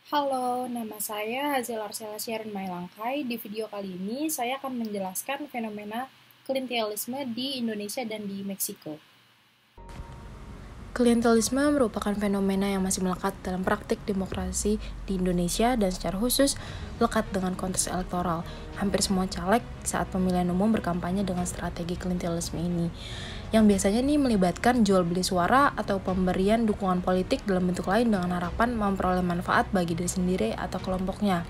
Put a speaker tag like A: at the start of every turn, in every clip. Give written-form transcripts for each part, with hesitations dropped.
A: Halo, nama saya Hazel Arsela Sharon Mailangkai. Di video kali ini, saya akan menjelaskan fenomena klientelisme di Indonesia dan di Meksiko. Klientelisme merupakan fenomena yang masih melekat dalam praktik demokrasi di Indonesia dan secara khusus lekat dengan konteks elektoral. Hampir semua caleg saat pemilihan umum berkampanye dengan strategi klientelisme ini, yang biasanya melibatkan jual beli suara atau pemberian dukungan politik dalam bentuk lain dengan harapan memperoleh manfaat bagi diri sendiri atau kelompoknya.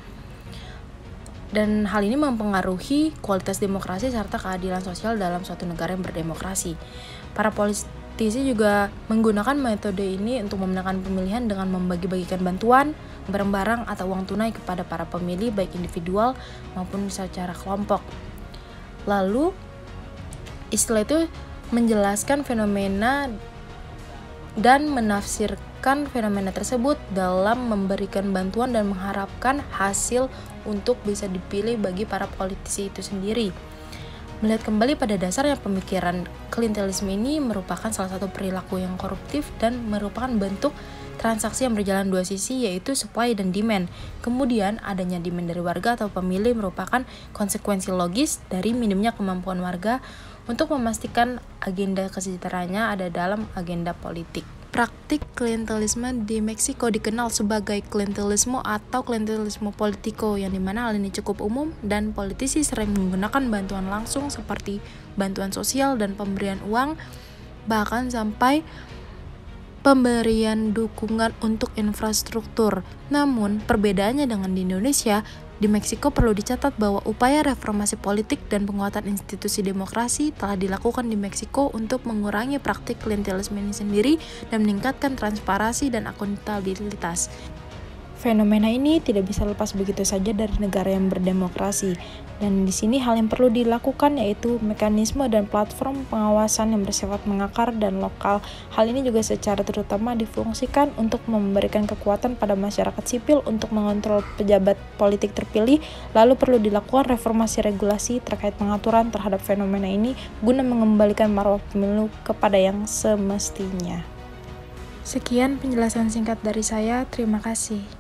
A: Dan hal ini mempengaruhi kualitas demokrasi serta keadilan sosial dalam suatu negara yang berdemokrasi. Para politisi juga menggunakan metode ini untuk memenangkan pemilihan dengan membagi-bagikan bantuan, barang-barang atau uang tunai kepada para pemilih baik individual maupun secara kelompok. Lalu, istilah itu menjelaskan fenomena dan menafsirkan fenomena tersebut dalam memberikan bantuan dan mengharapkan hasil untuk bisa dipilih bagi para politisi itu sendiri. Melihat kembali pada dasarnya pemikiran klientelisme ini merupakan salah satu perilaku yang koruptif dan merupakan bentuk transaksi yang berjalan dua sisi, yaitu supply dan demand. Kemudian adanya demand dari warga atau pemilih merupakan konsekuensi logis dari minimnya kemampuan warga untuk memastikan agenda kesejahteraannya ada dalam agenda politik. Praktik klientelisme di Meksiko dikenal sebagai klientelisme atau klientelisme politiko, yang dimana hal ini cukup umum dan politisi sering menggunakan bantuan langsung seperti bantuan sosial dan pemberian uang, bahkan sampai pemberian dukungan untuk infrastruktur. Namun, perbedaannya dengan di Indonesia, di Meksiko perlu dicatat bahwa upaya reformasi politik dan penguatan institusi demokrasi telah dilakukan di Meksiko untuk mengurangi praktik klientelisme ini sendiri dan meningkatkan transparansi dan akuntabilitas. Fenomena ini tidak bisa lepas begitu saja dari negara yang berdemokrasi, dan di sini hal yang perlu dilakukan yaitu mekanisme dan platform pengawasan yang bersifat mengakar dan lokal. Hal ini juga secara terutama difungsikan untuk memberikan kekuatan pada masyarakat sipil untuk mengontrol pejabat politik terpilih. Lalu perlu dilakukan reformasi regulasi terkait pengaturan terhadap fenomena ini guna mengembalikan marwah pemilu kepada yang semestinya. Sekian penjelasan singkat dari saya, terima kasih.